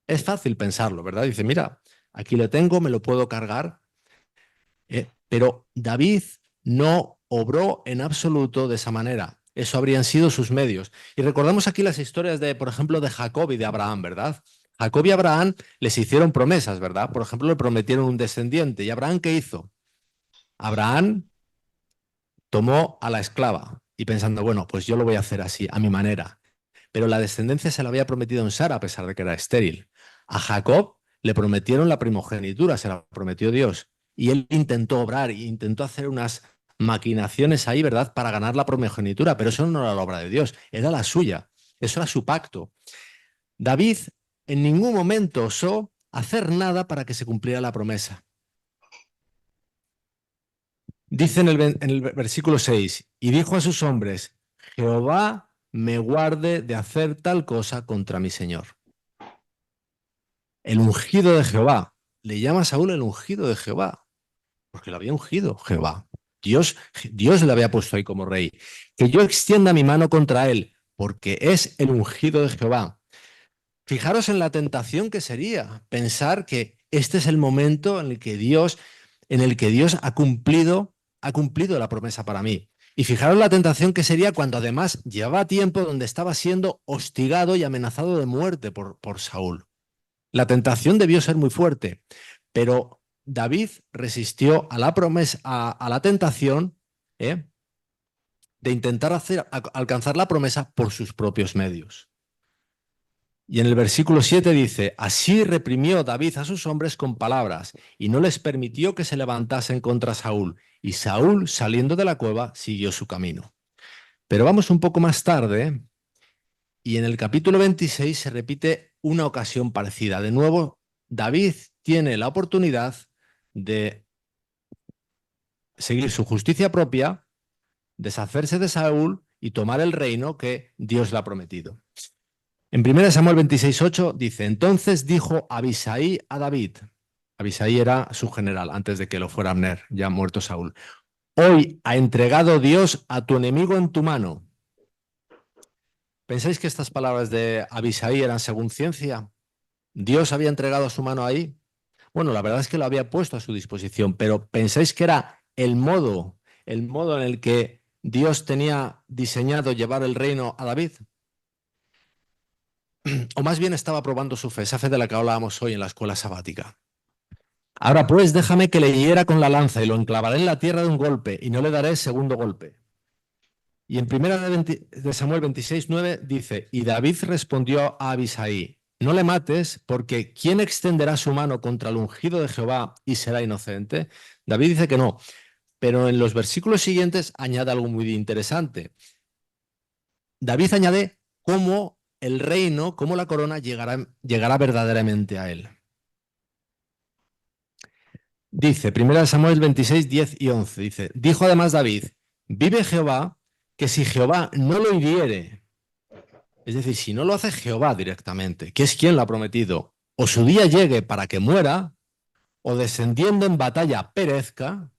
Es fácil pensarlo, ¿verdad? Dice: mira, aquí le tengo, me lo puedo cargar. Pero David no obró en absoluto de esa manera. Eso habrían sido sus medios. Y recordamos aquí las historias de, por ejemplo, de Jacob y de Abraham, ¿verdad? Jacob y Abraham les hicieron promesas, ¿verdad? Por ejemplo, le prometieron un descendiente. ¿Y Abraham qué hizo? Abraham tomó a la esclava y pensando: bueno, pues yo lo voy a hacer así, a mi manera. Pero la descendencia se la había prometido en Sara, a pesar de que era estéril. A Jacob le prometieron la primogenitura, se la prometió Dios. Y él intentó obrar, e intentó hacer unas maquinaciones ahí, ¿verdad?, para ganar la primogenitura, pero eso no era la obra de Dios, era la suya. Eso era su pacto. David en ningún momento osó hacer nada para que se cumpliera la promesa. Dice en el versículo 6, y dijo a sus hombres: Jehová me guarde de hacer tal cosa contra mi señor. El ungido de Jehová. Le llama a Saúl el ungido de Jehová, porque lo había ungido Jehová. Dios le había puesto ahí como rey. Que yo extienda mi mano contra él, porque es el ungido de Jehová. Fijaros en la tentación que sería pensar que este es el momento en el que Dios ha cumplido la promesa para mí. Y fijaros la tentación que sería cuando además llevaba tiempo donde estaba siendo hostigado y amenazado de muerte por Saúl. La tentación debió ser muy fuerte, pero David resistió a la promesa, a la tentación de intentar alcanzar la promesa por sus propios medios. Y en el versículo 7 dice: Así reprimió David a sus hombres con palabras, y no les permitió que se levantasen contra Saúl. Y Saúl, saliendo de la cueva, siguió su camino. Pero vamos un poco más tarde, y en el capítulo 26 se repite una ocasión parecida. De nuevo, David tiene la oportunidad de seguir su justicia propia, deshacerse de Saúl y tomar el reino que Dios le ha prometido. En 1 Samuel 26:8 dice: Entonces dijo Abisai a David. Abisai era su general antes de que lo fuera Abner, ya muerto Saúl. Hoy ha entregado Dios a tu enemigo en tu mano. ¿Pensáis que estas palabras de Abisai eran según ciencia? ¿Dios había entregado su mano ahí? Bueno, la verdad es que lo había puesto a su disposición, pero ¿pensáis que era el modo en el que Dios tenía diseñado llevar el reino a David? O más bien estaba probando su fe, esa fe de la que hablábamos hoy en la escuela sabática. Ahora pues, déjame que le hiera con la lanza y lo enclavaré en la tierra de un golpe y no le daré segundo golpe. Y en 1 de Samuel 26:9 dice: Y David respondió a Abisai: No le mates, porque ¿quién extenderá su mano contra el ungido de Jehová y será inocente? David dice que no, pero en los versículos siguientes añade algo muy interesante. David añade cómo el reino, cómo la corona llegará verdaderamente a él. Dice, 1 Samuel 26, 10 y 11, dice: Dijo además David: Vive Jehová, que si Jehová no lo hiriere, es decir, si no lo hace Jehová directamente, que es quien lo ha prometido, o su día llegue para que muera, o descendiendo en batalla perezca,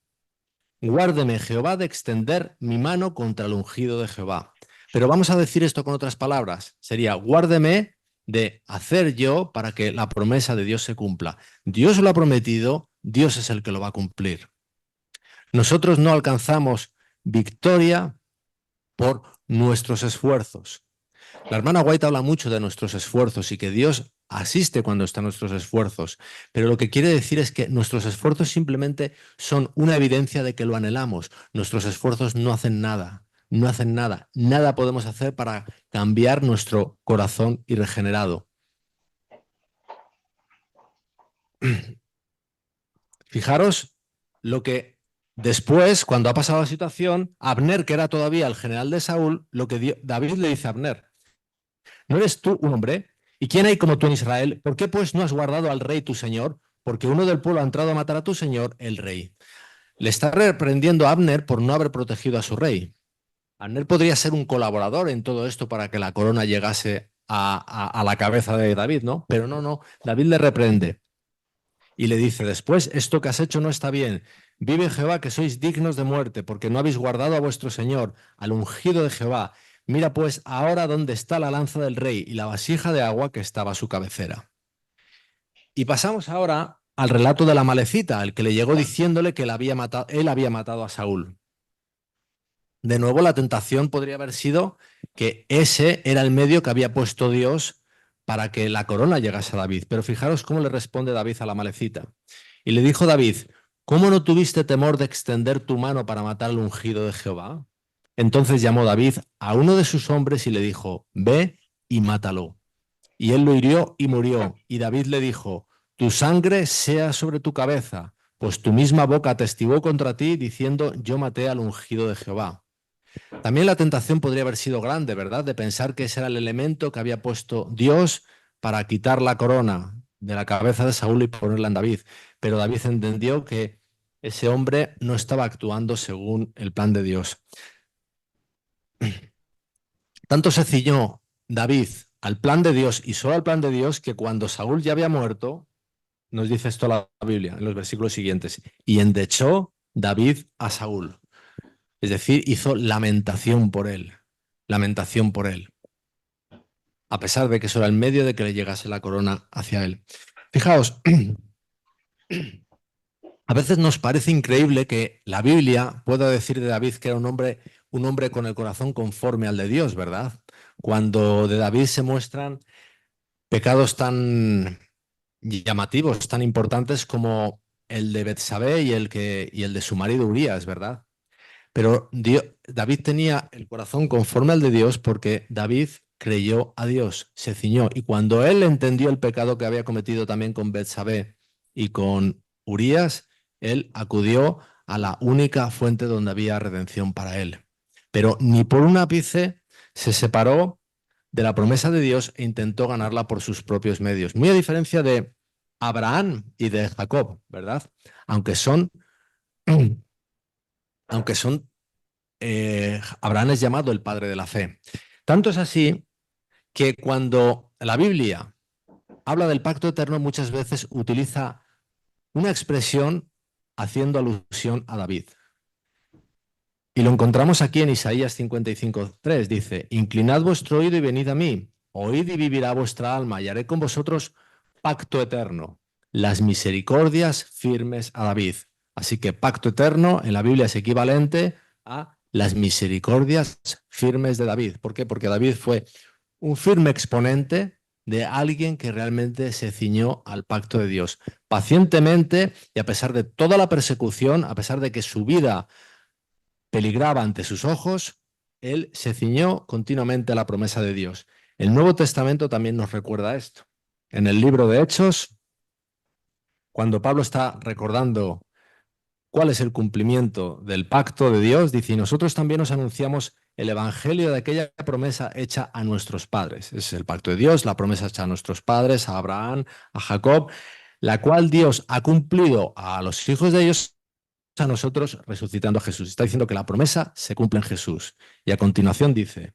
Guárdeme Jehová de extender mi mano contra el ungido de Jehová. Pero vamos a decir esto con otras palabras. Sería, guárdeme de hacer yo para que la promesa de Dios se cumpla. Dios lo ha prometido, Dios es el que lo va a cumplir. Nosotros no alcanzamos victoria por nuestros esfuerzos. La hermana White habla mucho de nuestros esfuerzos y que Dios asiste cuando están nuestros esfuerzos, pero lo que quiere decir es que nuestros esfuerzos simplemente son una evidencia de que lo anhelamos. Nuestros esfuerzos no hacen nada, no hacen nada. Nada podemos hacer para cambiar nuestro corazón irregenerado. Fijaros lo que después, cuando ha pasado la situación, Abner, que era todavía el general de Saúl, lo que David le dice a Abner: ¿no eres tú un hombre? ¿Y quién hay como tú en Israel? ¿Por qué pues no has guardado al rey tu señor? Porque uno del pueblo ha entrado a matar a tu señor, el rey. Le está reprendiendo a Abner por no haber protegido a su rey. Abner podría ser un colaborador en todo esto para que la corona llegase a la cabeza de David, ¿no? Pero no. David le reprende y le dice después: esto que has hecho no está bien. Vive Jehová que sois dignos de muerte, porque no habéis guardado a vuestro señor, al ungido de Jehová. Mira pues ahora dónde está la lanza del rey y la vasija de agua que estaba a su cabecera. Y pasamos ahora al relato de la Malecita, el que le llegó diciéndole que él había matado a Saúl. De nuevo, la tentación podría haber sido que ese era el medio que había puesto Dios para que la corona llegase a David. Pero fijaros cómo le responde David a la Malecita. Y le dijo David: ¿cómo no tuviste temor de extender tu mano para matar al ungido de Jehová? Entonces llamó David a uno de sus hombres y le dijo: ve y mátalo. Y él lo hirió y murió. Y David le dijo: tu sangre sea sobre tu cabeza, pues tu misma boca atestiguó contra ti diciendo: yo maté al ungido de Jehová. También la tentación podría haber sido grande, ¿verdad? De pensar que ese era el elemento que había puesto Dios para quitar la corona de la cabeza de Saúl y ponerla en David. Pero David entendió que ese hombre no estaba actuando según el plan de Dios. Tanto se ciñó David al plan de Dios y solo al plan de Dios que cuando Saúl ya había muerto, nos dice esto la Biblia en los versículos siguientes: y endechó David a Saúl. Es decir, hizo lamentación por él, a pesar de que eso era el medio de que le llegase la corona hacia él. Fijaos, a veces nos parece increíble que la Biblia pueda decir de David que era un hombre con el corazón conforme al de Dios, ¿verdad? Cuando de David se muestran pecados tan llamativos, tan importantes como el de Betsabé y el de su marido Urías, ¿verdad? Pero David tenía el corazón conforme al de Dios porque David creyó a Dios, se ciñó. Y cuando él entendió el pecado que había cometido también con Betsabé y con Urías, él acudió a la única fuente donde había redención para él. Pero ni por un ápice se separó de la promesa de Dios e intentó ganarla por sus propios medios. Muy a diferencia de Abraham y de Jacob, ¿verdad? Aunque son Abraham es llamado el padre de la fe. Tanto es así que cuando la Biblia habla del pacto eterno, muchas veces utiliza una expresión haciendo alusión a David. Y lo encontramos aquí en Isaías 55:3. Dice: inclinad vuestro oído y venid a mí, oíd y vivirá vuestra alma, y haré con vosotros pacto eterno, las misericordias firmes a David. Así que pacto eterno en la Biblia es equivalente a las misericordias firmes de David. ¿Por qué? Porque David fue un firme exponente de alguien que realmente se ciñó al pacto de Dios. Pacientemente, y a pesar de toda la persecución, a pesar de que su vida peligraba ante sus ojos, él se ciñó continuamente a la promesa de Dios. El Nuevo Testamento también nos recuerda esto. En el libro de Hechos, cuando Pablo está recordando cuál es el cumplimiento del pacto de Dios, dice: y nosotros también os anunciamos el evangelio de aquella promesa hecha a nuestros padres. Es el pacto de Dios, la promesa hecha a nuestros padres, a Abraham, a Jacob, la cual Dios ha cumplido a los hijos de ellos, a nosotros, resucitando a Jesús. Está diciendo que la promesa se cumple en Jesús. Y a continuación dice: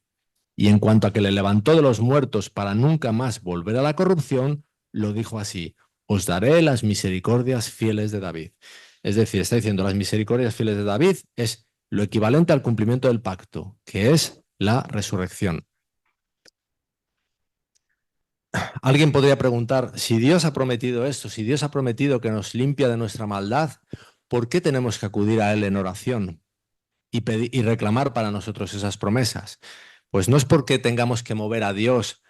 y en cuanto a que le levantó de los muertos para nunca más volver a la corrupción, lo dijo así: os daré las misericordias fieles de David. Es decir, está diciendo las misericordias fieles de David es lo equivalente al cumplimiento del pacto, que es la resurrección. Alguien podría preguntar, si Dios ha prometido esto, si Dios ha prometido que nos limpia de nuestra maldad, ¿por qué tenemos que acudir a Él en oración y reclamar para nosotros esas promesas? Pues no es porque tengamos que mover a Dios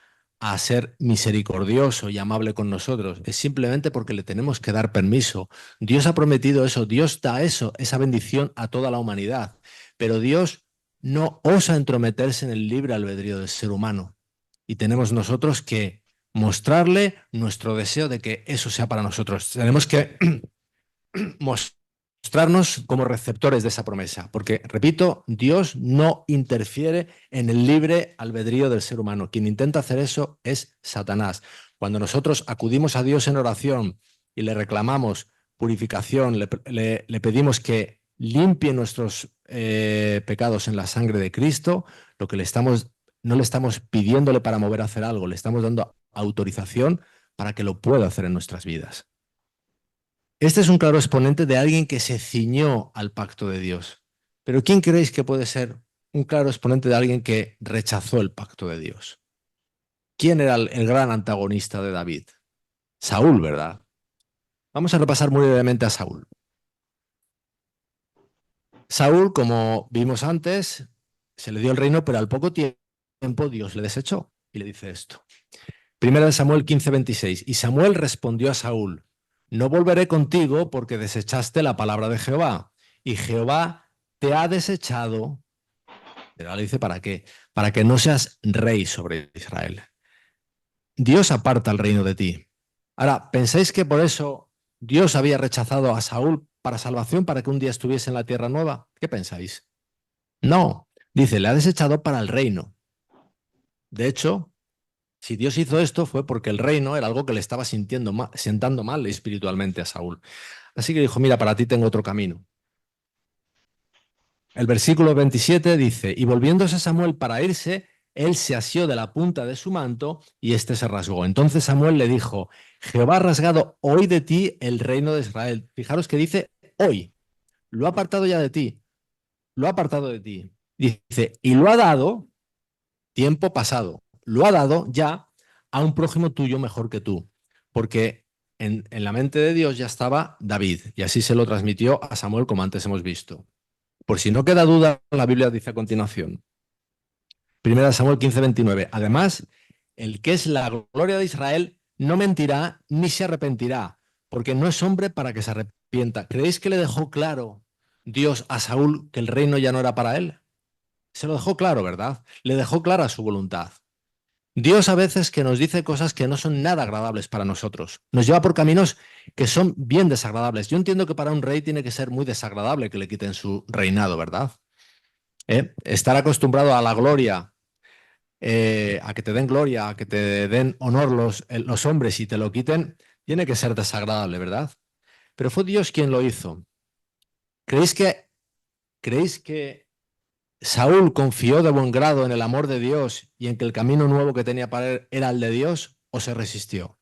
a ser misericordioso y amable con nosotros, es simplemente porque le tenemos que dar permiso. Dios ha prometido eso, Dios da eso, esa bendición a toda la humanidad, pero Dios no osa entrometerse en el libre albedrío del ser humano y tenemos nosotros que mostrarle nuestro deseo de que eso sea para nosotros. Tenemos que mostrarnos como receptores de esa promesa, porque, repito, Dios no interfiere en el libre albedrío del ser humano. Quien intenta hacer eso es Satanás. Cuando nosotros acudimos a Dios en oración y le reclamamos purificación, le pedimos que limpie nuestros pecados en la sangre de Cristo, lo que no le estamos pidiéndole para mover a hacer algo, le estamos dando autorización para que lo pueda hacer en nuestras vidas. Este es un claro exponente de alguien que se ciñó al pacto de Dios. Pero ¿quién creéis que puede ser un claro exponente de alguien que rechazó el pacto de Dios? ¿Quién era el gran antagonista de David? Saúl, ¿verdad? Vamos a repasar muy brevemente a Saúl. Saúl, como vimos antes, se le dio el reino, pero al poco tiempo Dios le desechó y le dice esto. Primera de Samuel 15:26. Y Samuel respondió a Saúl: no volveré contigo porque desechaste la palabra de Jehová. Y Jehová te ha desechado. Pero ahora dice, ¿para qué? Para que no seas rey sobre Israel. Dios aparta el reino de ti. Ahora, ¿pensáis que por eso Dios había rechazado a Saúl para salvación, para que un día estuviese en la tierra nueva? ¿Qué pensáis? No. Dice, le ha desechado para el reino. De hecho, si Dios hizo esto fue porque el reino era algo que le estaba sentando mal espiritualmente a Saúl. Así que dijo, mira, para ti tengo otro camino. El versículo 27 dice, y volviéndose Samuel para irse, él se asió de la punta de su manto y éste se rasgó. Entonces Samuel le dijo, Jehová ha rasgado hoy de ti el reino de Israel. Fijaros que dice hoy, lo ha apartado ya de ti, lo ha apartado de ti. Dice, y lo ha dado, tiempo pasado, lo ha dado ya a un prójimo tuyo mejor que tú, porque en la mente de Dios ya estaba David, y así se lo transmitió a Samuel como antes hemos visto. Por si no queda duda, la Biblia dice a continuación, 1 Samuel 15:29, además, el que es la gloria de Israel no mentirá ni se arrepentirá, porque no es hombre para que se arrepienta. ¿Creéis que le dejó claro Dios a Saúl que el reino ya no era para él? Se lo dejó claro, ¿verdad? Le dejó clara su voluntad. Dios a veces que nos dice cosas que no son nada agradables para nosotros. Nos lleva por caminos que son bien desagradables. Yo entiendo que para un rey tiene que ser muy desagradable que le quiten su reinado, ¿verdad? Estar acostumbrado a la gloria, a que te den gloria, a que te den honor los hombres y te lo quiten, tiene que ser desagradable, ¿verdad? Pero fue Dios quien lo hizo. ¿Creéis que Saúl confió de buen grado en el amor de Dios y en que el camino nuevo que tenía para él era el de Dios o se resistió?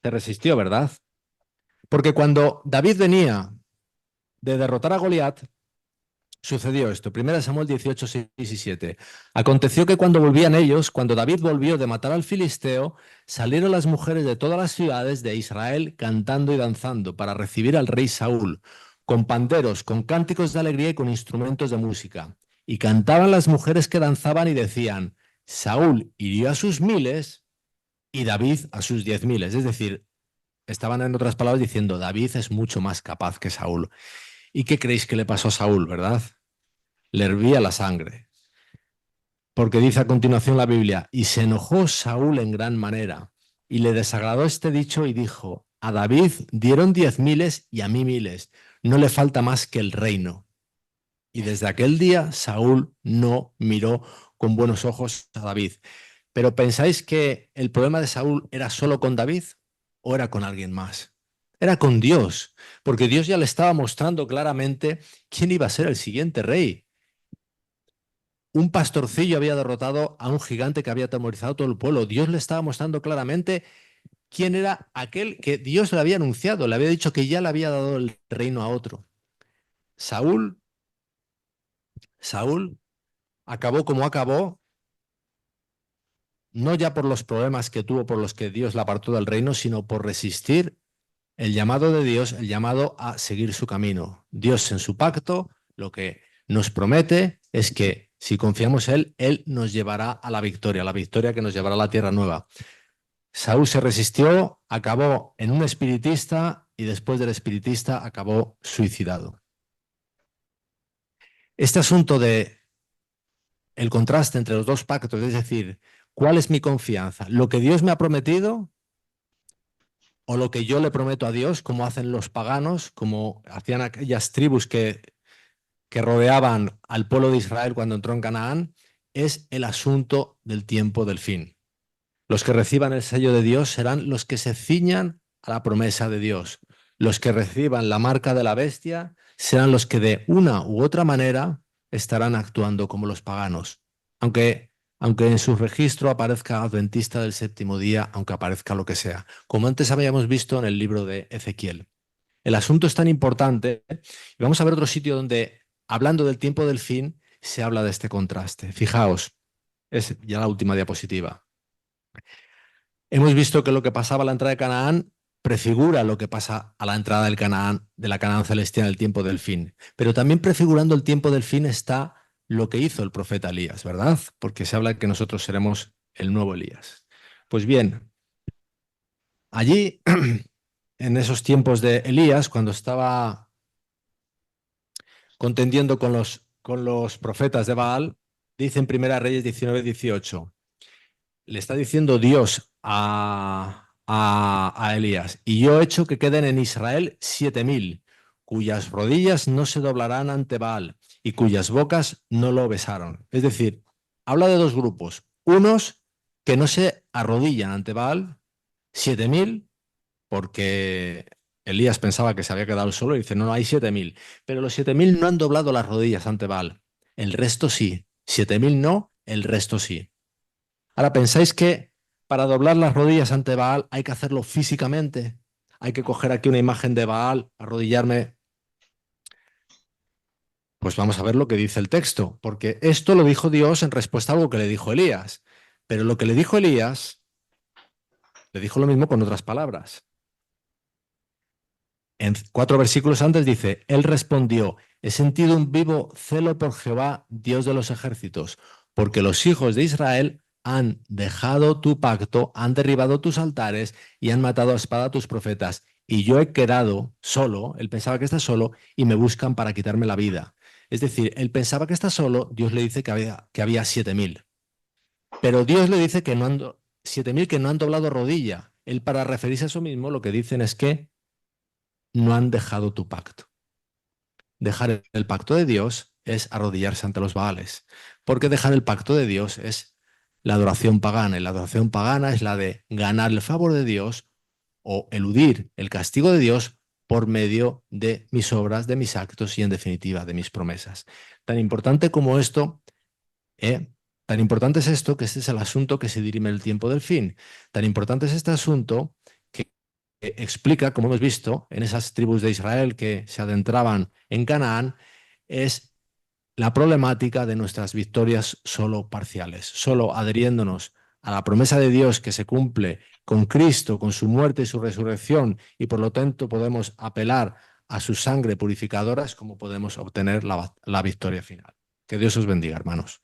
Se resistió, ¿verdad? Porque cuando David venía de derrotar a Goliat, sucedió esto. 1 Samuel 18, 6 y 7. Aconteció que cuando volvían ellos, cuando David volvió de matar al filisteo, salieron las mujeres de todas las ciudades de Israel cantando y danzando para recibir al rey Saúl, con panderos, con cánticos de alegría y con instrumentos de música. Y cantaban las mujeres que danzaban y decían, Saúl hirió a sus miles y David a sus 10.000. Es decir, estaban en otras palabras diciendo, David es mucho más capaz que Saúl. ¿Y qué creéis que le pasó a Saúl, verdad? Le hervía la sangre. Porque dice a continuación la Biblia, y se enojó Saúl en gran manera, y le desagradó este dicho y dijo, a David dieron 10.000 y a mí 1.000, no le falta más que el reino. Y desde aquel día Saúl no miró con buenos ojos a David. Pero ¿pensáis que el problema de Saúl era solo con David o era con alguien más? Era con Dios, porque Dios ya le estaba mostrando claramente quién iba a ser el siguiente rey. Un pastorcillo había derrotado a un gigante que había atemorizado a todo el pueblo. Dios le estaba mostrando claramente quién era aquel que Dios le había anunciado, le había dicho que ya le había dado el reino a otro. Saúl, Saúl acabó como acabó, no ya por los problemas que tuvo por los que Dios la apartó del reino, sino por resistir el llamado de Dios, el llamado a seguir su camino. Dios en su pacto lo que nos promete es que si confiamos en Él, Él nos llevará a la victoria que nos llevará a la tierra nueva. Saúl se resistió, acabó en un espiritista y después del espiritista acabó suicidado. Este asunto de el contraste entre los dos pactos, es decir, ¿cuál es mi confianza? ¿Lo que Dios me ha prometido o lo que yo le prometo a Dios, como hacen los paganos, como hacían aquellas tribus que rodeaban al pueblo de Israel cuando entró en Canaán? Es el asunto del tiempo del fin. Los que reciban el sello de Dios serán los que se ciñan a la promesa de Dios. Los que reciban la marca de la bestia serán los que de una u otra manera estarán actuando como los paganos. Aunque en su registro aparezca adventista del séptimo día, aunque aparezca lo que sea, como antes habíamos visto en el libro de Ezequiel. El asunto es tan importante, y vamos a ver otro sitio donde, hablando del tiempo del fin, se habla de este contraste. Fijaos, es ya la última diapositiva. Hemos visto que lo que pasaba a la entrada de Canaán prefigura lo que pasa a la entrada del Canaán, de la Canaán celestial, el tiempo del fin. Pero también prefigurando el tiempo del fin está lo que hizo el profeta Elías, ¿verdad? Porque se habla que nosotros seremos el nuevo Elías. Pues bien, allí, en esos tiempos de Elías, cuando estaba contendiendo con los profetas de Baal, dice en Primera Reyes 19-18, le está diciendo Dios a Elías, y yo he hecho que queden en Israel 7.000, cuyas rodillas no se doblarán ante Baal y cuyas bocas no lo besaron. Es decir, habla de dos grupos, unos que no se arrodillan ante Baal, 7.000, porque Elías pensaba que se había quedado solo y dice, no, no, hay 7.000, pero los 7.000 no han doblado las rodillas ante Baal, el resto sí, 7.000 no, el resto sí. Ahora, ¿pensáis que para doblar las rodillas ante Baal hay que hacerlo físicamente? Hay que coger aquí una imagen de Baal, arrodillarme. Pues vamos a ver lo que dice el texto, porque esto lo dijo Dios en respuesta a algo que le dijo Elías. Pero lo que le dijo Elías, le dijo lo mismo con otras palabras. En 4 versículos antes dice, él respondió, he sentido un vivo celo por Jehová, Dios de los ejércitos, porque los hijos de Israel han dejado tu pacto, han derribado tus altares y han matado a espada a tus profetas. Y yo he quedado solo, él pensaba que está solo, y me buscan para quitarme la vida. Es decir, él pensaba que está solo, Dios le dice que había 7.000. Pero Dios le dice que no han, 7.000 que no han doblado rodilla. Él, para referirse a eso mismo, lo que dicen es que no han dejado tu pacto. Dejar el pacto de Dios es arrodillarse ante los Baales, porque dejar el pacto de Dios es la adoración pagana, y la adoración pagana es la de ganar el favor de Dios o eludir el castigo de Dios por medio de mis obras, de mis actos y, en definitiva, de mis promesas. Tan importante como esto, tan importante es esto, que este es el asunto que se dirime el tiempo del fin. Tan importante es este asunto que explica, como hemos visto, en esas tribus de Israel que se adentraban en Canaán, es la problemática de nuestras victorias solo parciales, solo adhiriéndonos a la promesa de Dios que se cumple con Cristo, con su muerte y su resurrección, y por lo tanto podemos apelar a su sangre purificadora, es como podemos obtener la victoria final. Que Dios os bendiga, hermanos.